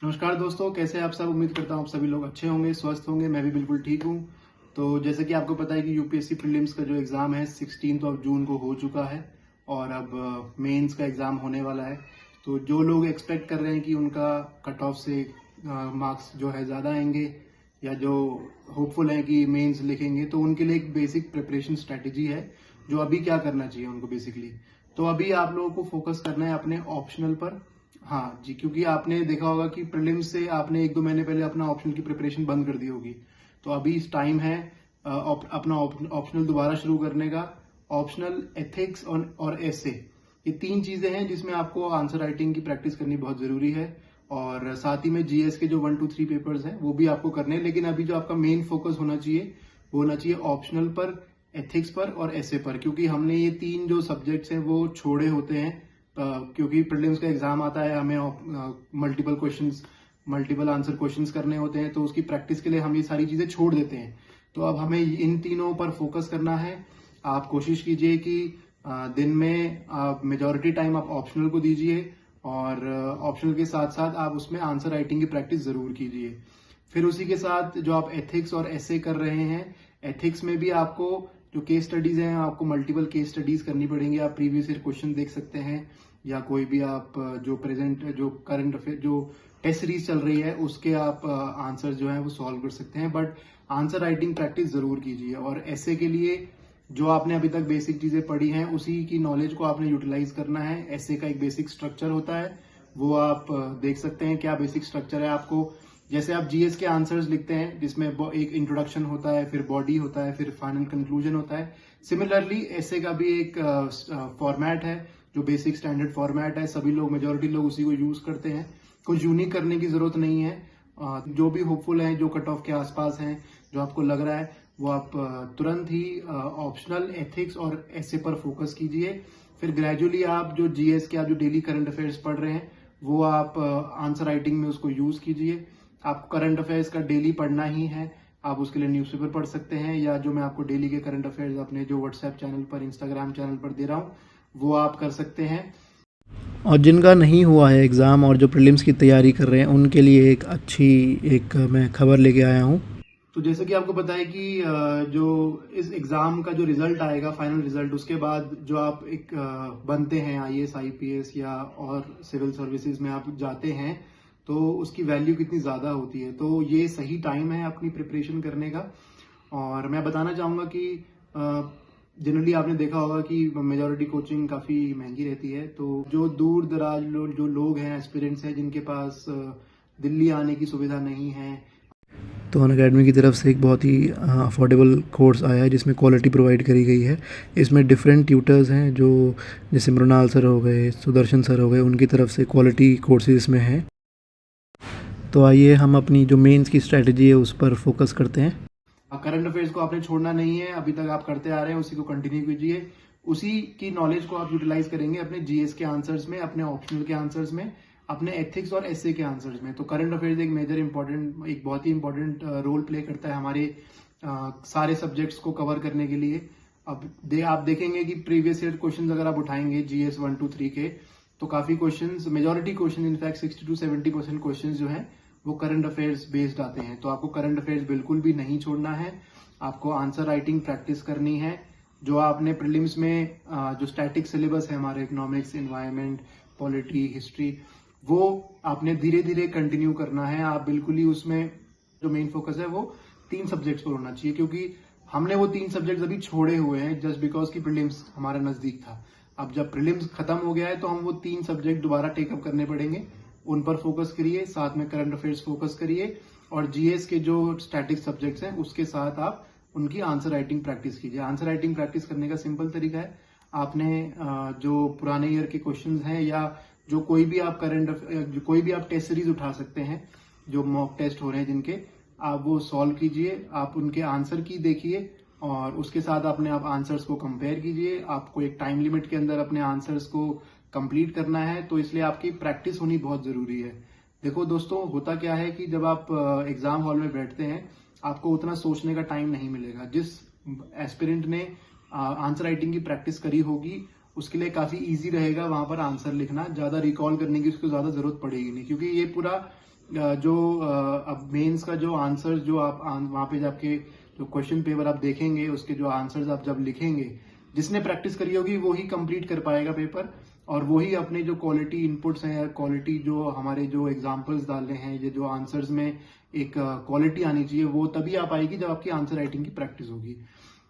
नमस्कार दोस्तों, कैसे हैं आप सब। उम्मीद करता हूँ आप सभी लोग अच्छे होंगे, स्वस्थ होंगे। मैं भी बिल्कुल ठीक हूँ। तो जैसे कि आपको पता है कि यूपीएससी प्रीलिम्स का जो एग्ज़ाम है 16 जून को हो चुका है और अब मेंस का एग्ज़ाम होने वाला है। तो जो लोग एक्सपेक्ट कर रहे हैं कि उनका कट ऑफ से मार्क्स जो है ज़्यादा आएंगे या जो होपफुल हैं कि मेंस लिखेंगे, तो उनके लिए एक बेसिक प्रिपरेशन स्ट्रेटेजी है जो अभी क्या करना चाहिए उनको बेसिकली। तो अभी आप लोगों को फोकस करना है अपने ऑप्शनल पर। हाँ जी, क्योंकि आपने देखा होगा कि प्रीलिम्स से आपने 1-2 महीने पहले अपना ऑप्शनल की प्रिपरेशन बंद कर दी होगी। तो अभी इस टाइम है अपना ऑप्शनल दोबारा शुरू करने का। ऑप्शनल, एथिक्स और एसे, ये 3 चीजें हैं जिसमें आपको आंसर राइटिंग की प्रैक्टिस करनी बहुत जरूरी है। और साथ ही में जीएस के जो 1 2 3 पेपर्स हैं वो भी आपको करने हैं। लेकिन अभी जो आपका मेन फोकस होना चाहिए वो होना चाहिए ऑप्शनल पर, एथिक्स पर और एसे पर, क्योंकि हमने ये 3 जो सब्जेक्ट्स हैं वो छोड़े होते हैं। क्योंकि प्रीलिम्स का एग्जाम आता है, हमें मल्टीपल आंसर क्वेश्चंस करने होते हैं, तो उसकी प्रैक्टिस के लिए हम ये सारी चीजें छोड़ देते हैं। तो अब हमें इन तीनों पर फोकस करना है। आप कोशिश कीजिए कि दिन में आप मेजॉरिटी टाइम आप ऑप्शनल को दीजिए और ऑप्शनल के साथ साथ आप उसमें आंसर राइटिंग की प्रैक्टिस जरूर कीजिए। फिर उसी के साथ जो आप एथिक्स और एसे कर रहे हैं, एथिक्स में भी आपको जो केस स्टडीज हैं, आपको मल्टीपल केस स्टडीज करनी पड़ेंगी। आप प्रीवियस ईयर क्वेश्चन देख सकते हैं या कोई भी आप जो करंट अफेयर जो टेस्ट सीरीज चल रही है उसके आप आंसर जो है वो सॉल्व कर सकते हैं। बट आंसर राइटिंग प्रैक्टिस जरूर कीजिए। और ऐसे के लिए जो आपने अभी तक बेसिक चीजें पढ़ी हैं उसी की नॉलेज को आपने यूटिलाइज करना है। ऐसे का एक बेसिक स्ट्रक्चर होता है, वो आप देख सकते हैं क्या बेसिक स्ट्रक्चर है। आपको जैसे आप जीएस के आंसर्स लिखते हैं जिसमें एक इंट्रोडक्शन होता है, फिर बॉडी होता है, फिर फाइनल कंक्लूजन होता है। सिमिलरली ऐसे का भी एक फॉर्मेट है जो बेसिक स्टैंडर्ड फॉर्मेट है। सभी लोग, मेजोरिटी लोग उसी को यूज करते हैं। कुछ यूनिक करने की जरूरत नहीं है। जो भी होपफुल हैं, जो कट ऑफ के आसपास हैं, जो आपको लग रहा है, वो आप तुरंत ही ऑप्शनल, एथिक्स और ऐसे पर फोकस कीजिए। फिर ग्रेजुअली आप जो जीएस के, आप जो डेली करंट अफेयर्स पढ़ रहे हैं वो आप आंसर राइटिंग में उसको यूज कीजिए। आपको करंट अफेयर्स का डेली पढ़ना ही है। आप उसके लिए न्यूज़पेपर पढ़ सकते हैं या जो मैं आपको डेली के करंट अफेयर्स अपने जो व्हाट्सएप चैनल पर, इंस्टाग्राम चैनल पर दे रहा हूँ, वो आप कर सकते हैं। और जिनका नहीं हुआ है एग्ज़ाम और जो प्रीलिम्स की तैयारी कर रहे हैं उनके लिए एक अच्छी मैं खबर लेके आया हूँ। तो जैसे कि आपको पता है कि जो इस एग्जाम का जो रिजल्ट आएगा, फाइनल रिजल्ट, उसके बाद जो आप एक बनते हैं आईएएस, आईपीएस या और सिविल सर्विसेज में आप जाते हैं, तो उसकी वैल्यू कितनी ज्यादा होती है। तो ये सही टाइम है अपनी प्रिपरेशन करने का। और मैं बताना चाहूंगा कि जनरली आपने देखा होगा कि मेजोरिटी कोचिंग काफी महंगी रहती है। तो जो दूर दराज जो लोग हैं, एस्पिरेंट्स हैं, जिनके पास दिल्ली आने की सुविधा नहीं है, तो अनअकैडमी की तरफ से एक बहुत ही अफोर्डेबल कोर्स आया है जिसमें क्वालिटी प्रोवाइड करी गई है। इसमें डिफरेंट ट्यूटर्स हैं, जो जैसे मृणाल सर हो गए, सुदर्शन सर हो गए, उनकी तरफ से क्वालिटी कोर्सेज इसमें हैं। तो आइए हम अपनी जो मेंस की स्ट्रेटजी है उस पर फोकस करते हैं। करंट अफेयर्स को आपने छोड़ना नहीं है, अभी तक आप करते आ रहे हैं, उसी को कंटिन्यू कीजिए। उसी की नॉलेज को आप यूटिलाइज करेंगे अपने जीएस के आंसर्स में, अपने ऑप्शनल के आंसर्स में, अपने एथिक्स और एसए के आंसर्स में। तो करंट अफेयर्स एक बहुत ही इंपॉर्टेंट रोल प्ले करता है हमारे सारे सब्जेक्ट्स को कवर करने के लिए। आप देखेंगे कि प्रीवियस ईयर क्वेश्चंस अगर आप उठाएंगे जीएस 1 2 3 के, तो काफी क्वेश्चंस, मेजोरिटी क्वेश्चन, इनफैक्ट 60 से 70% क्वेश्चंस जो हैं वो करंट अफेयर्स बेस्ड आते हैं। तो आपको करंट अफेयर्स बिल्कुल भी नहीं छोड़ना है। आपको आंसर राइटिंग प्रैक्टिस करनी है। जो आपने प्रीलिम्स में जो स्टैटिक सिलेबस है हमारे, इकोनॉमिक्स, एनवायरमेंट, पॉलिटी, हिस्ट्री, वो आपने धीरे धीरे कंटिन्यू करना है। आप बिल्कुल ही उसमें जो मेन फोकस है वो 3 सब्जेक्ट्स पर होना चाहिए, क्योंकि हमने वो 3 सब्जेक्ट्स अभी छोड़े हुए हैं जस्ट बिकॉज की प्रीलिम्स हमारा नजदीक था। अब जब प्रीलिम्स खत्म हो गया है तो हम वो 3 सब्जेक्ट दोबारा टेकअप करने पड़ेंगे। उन पर फोकस करिए, साथ में करंट अफेयर्स फोकस करिए और जीएस के जो स्टैटिक सब्जेक्ट्स हैं उसके साथ आप उनकी आंसर राइटिंग प्रैक्टिस कीजिए। आंसर राइटिंग प्रैक्टिस करने का सिंपल तरीका है, आपने जो पुराने ईयर के क्वेश्चंस हैं या जो कोई भी आप कोई भी आप टेस्ट सीरीज उठा सकते हैं, जो मॉक टेस्ट हो रहे हैं जिनके, आप वो सॉल्व कीजिए। आप उनके आंसर की देखिए और उसके साथ अपने आप आंसर्स को कंपेयर कीजिए। आपको एक टाइम लिमिट के अंदर अपने आंसर्स को कंप्लीट करना है, तो इसलिए आपकी प्रैक्टिस होनी बहुत जरूरी है। देखो दोस्तों, होता क्या है कि जब आप एग्जाम हॉल में बैठते हैं, आपको उतना सोचने का टाइम नहीं मिलेगा। जिस एस्पिरेंट ने आंसर राइटिंग की प्रैक्टिस करी होगी उसके लिए काफी इजी रहेगा वहां पर आंसर लिखना। ज्यादा रिकॉल करने की उसको ज्यादा जरूरत पड़ेगी नहीं, क्योंकि ये पूरा अब मेंस का जो आंसर जो आप वहां पे जाके जो क्वेश्चन पेपर आप देखेंगे, उसके जो आंसर्स आप जब लिखेंगे, जिसने प्रैक्टिस करी होगी वो ही कंप्लीट कर पाएगा पेपर, और वही अपने जो क्वालिटी इनपुट्स हैं या क्वालिटी जो हमारे जो एग्जांपल्स डाले हैं, ये जो आंसर्स में एक क्वालिटी आनी चाहिए, वो तभी आ पाएगी जब आपकी आंसर राइटिंग की प्रैक्टिस होगी।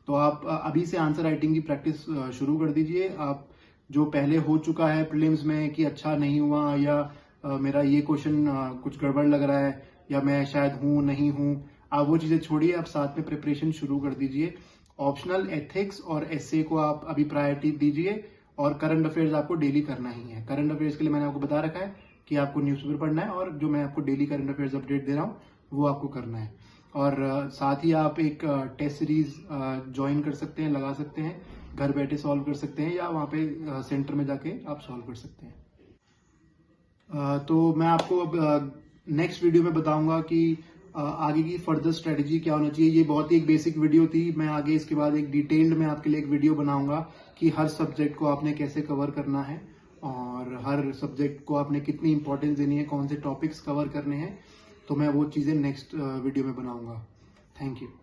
तो आप अभी से आंसर राइटिंग की प्रैक्टिस शुरू कर दीजिए। आप जो पहले हो चुका है प्रीलिम्स में कि अच्छा नहीं हुआ, या मेरा ये क्वेश्चन कुछ गड़बड़ लग रहा है, या मैं शायद हूं नहीं हूं, आप वो चीजें छोड़िए, आप साथ में प्रिपरेशन शुरू कर दीजिए। ऑप्शनल एथिक्स और एसए को आप अभी प्रायोरिटी दीजिए, और करंट अफेयर्स आपको डेली करना ही है। करंट अफेयर्स के लिए मैंने आपको बता रखा है कि आपको न्यूज़पेपर पढ़ना है, और जो मैं आपको डेली करंट अफेयर्स अपडेट दे रहा हूँ वो आपको करना है। और साथ ही आप एक टेस्ट सीरीज ज्वाइन कर सकते हैं, लगा सकते हैं, घर बैठे सॉल्व कर सकते हैं, या वहाँ पे सेंटर में जाके आप सॉल्व कर सकते हैं। तो मैं आपको अब नेक्स्ट वीडियो में बताऊंगा कि आगे की फर्दर स्ट्रेटेजी क्या होना चाहिए। ये बहुत ही एक बेसिक वीडियो थी, मैं आगे इसके बाद एक डिटेल्ड में आपके लिए एक वीडियो बनाऊंगा कि हर सब्जेक्ट को आपने कैसे कवर करना है, और हर सब्जेक्ट को आपने कितनी इंपॉर्टेंस देनी है, कौन से टॉपिक्स कवर करने हैं। तो मैं वो चीज़ें नेक्स्ट वीडियो में बनाऊंगा। Thank you.